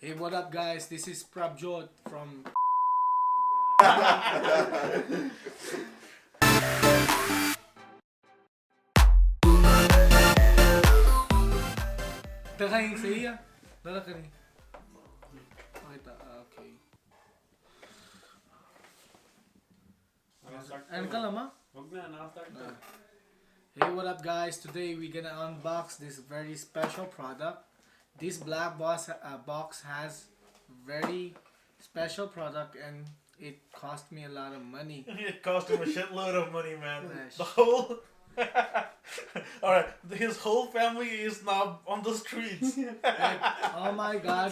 Hey, what up, guys? This is Prabjot from. Takayin sa iya. Dala ka rin. Okay. Ano ka lama? Hey, what up, guys? Today we're gonna unbox this very special product. This black box has very special product and it cost me a lot of money. It cost him a shitload of money, man. Nice. The whole... Alright, his whole family is now on the streets. Like, oh my god.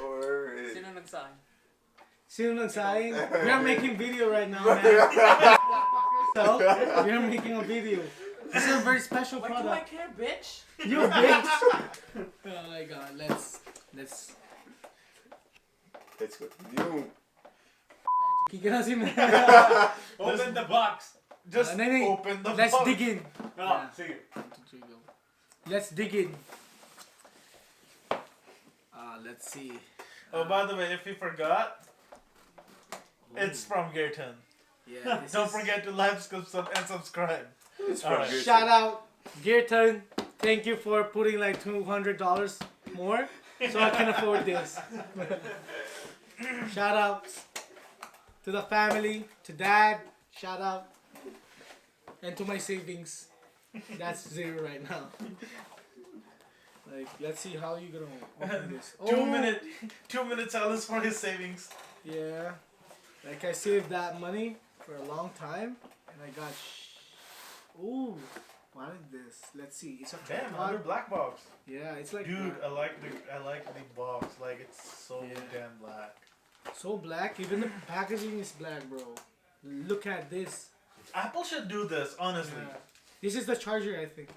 Or Sino nagsahin? Sino nagsaing? We are making video right now, man. So, we are making a video. This is a very special Why do I product. care, bitch? You bitch! Oh my god, let's continue. Kikirasin na. Open the box. Just open the Let's box. dig in. Ah, sige. Let's dig in. Let's see. Oh, by the way, if you forgot, it's from Gearton. Yeah, Don't forget to like, and subscribe. It's from Alright. Gearton. Shout out, Gearton. Thank you for putting like $200 more so I can afford this. Shout out to the family, to dad. Shout out. And to my savings. That's zero right now. Like, let's see how you gonna open this. 2 minute silence for his savings. Yeah. Like I saved that money for a long time and I got ooh, what is this? Let's see. It's a Damn, tripod. another black box. Yeah, it's like Dude, I like the box. Like, it's so Yeah. damn black. so black. Even the packaging is black, bro. Look at this. Apple should do this, honestly. Yeah. This is the charger, I think.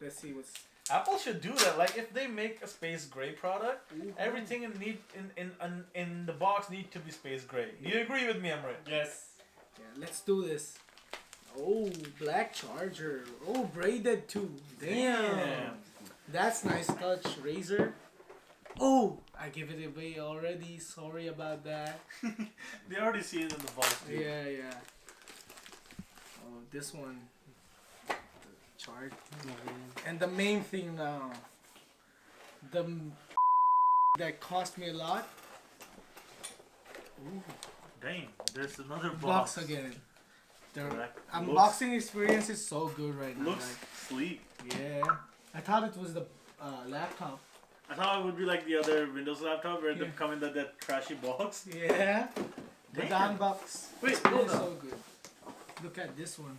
Let's see what's. Apple should do that. Like, if they make a space gray product, everything in the box need to be space gray. Do you agree with me, Emre? Yes. Yeah, let's do this. Oh, black charger. Oh, braided too. Damn. That's nice touch, Razer. Oh, I give it away already. Sorry about that. They already see it in the box. Dude. Yeah, yeah. Oh, this one. The chart. And the main thing now. That cost me a lot. Ooh, Damn, there's another box box. again. The Black. unboxing experience is so good right now. Looks sleek. Like, yeah. I thought it was the laptop. I thought it would be like the other Windows laptop where they Yeah. come in that trashy box. Yeah. But the Damn. unbox Wait, experience hold is on. so good. Look at this one.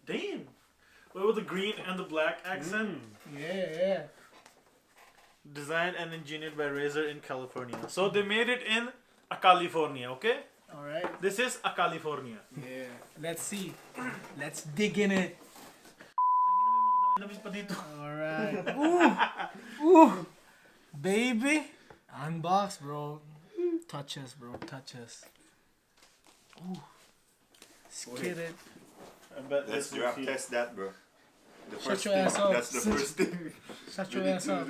Damn. With the green and the black accent. Yeah. Designed and engineered by Razer in California. So they made it in California, okay? Alright. This is a California. Yeah. Let's see. Let's dig in it. Alright. Ooh. Baby. Unbox, bro. Touch us, bro. Touch us. Ooh. Skid it. I bet Let's this will drop feel- test that, bro. The Shut first your thing. ass up. That's the first thing. Shut your ass up.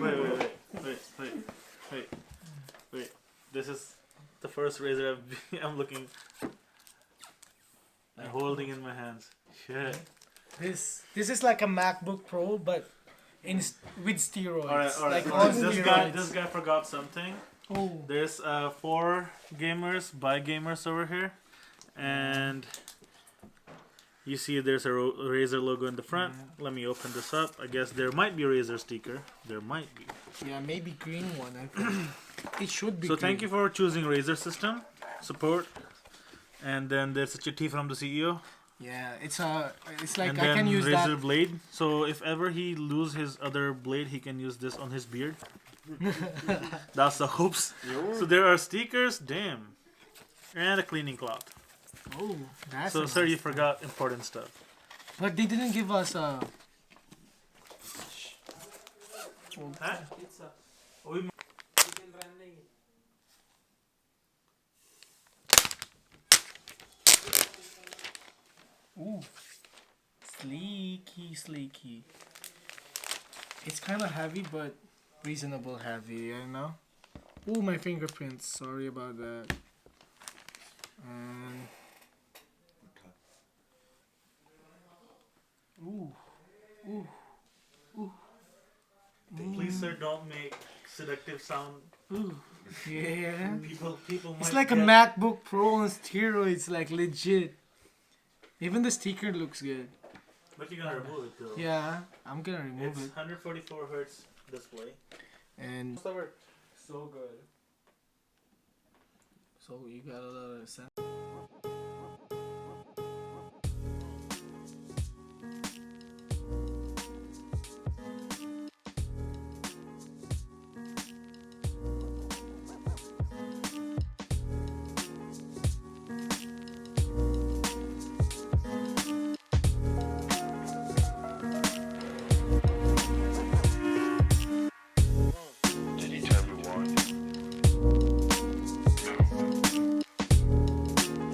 Wait. This is the first razor I'm looking. I'm holding in my hands. Shit. This is like a MacBook Pro, but with steroids. Alright. Like on This steroids. guy forgot something. Oh. There's 4 gamers, by gamers over here, and you see there's a Razer logo in the front. Yeah. Let me open this up. I guess there might be a Razer sticker. There might be. Yeah, maybe green one. I think. It should be. So green. thank you for choosing Razer system support. And then there's a chitty from the CEO. Yeah, it's like And I then can use Razer that. blade. So if ever he lose his other blade, he can use this on his beard. That's the hopes. So there are stickers. Damn. And a cleaning cloth. Oh, that's. So a sir, nice you thing. forgot important stuff. But they didn't give us a. Huh? Pizza. We Chicken branding. Ooh, sleeky. It's kind of heavy, but reasonable heavy, you know. Ooh, my fingerprints. Sorry about that. And ooh, ooh, ooh. Please, sir, don't make seductive sound. Ooh. Yeah. People might It's like a get- MacBook Pro on steroids, like legit. Even the sticker looks good. But you're gonna remove it though. Yeah, I'm gonna remove It's it. 144 hertz display. And So good. so you got a lot of sense. Did he tell you why?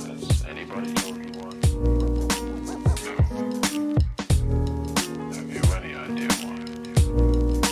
Has anybody told you why? Have you any idea why?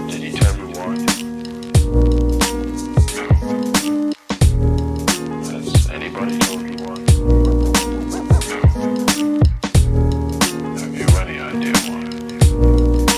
Did he tell you why? Has anybody told you why? Have you any idea why?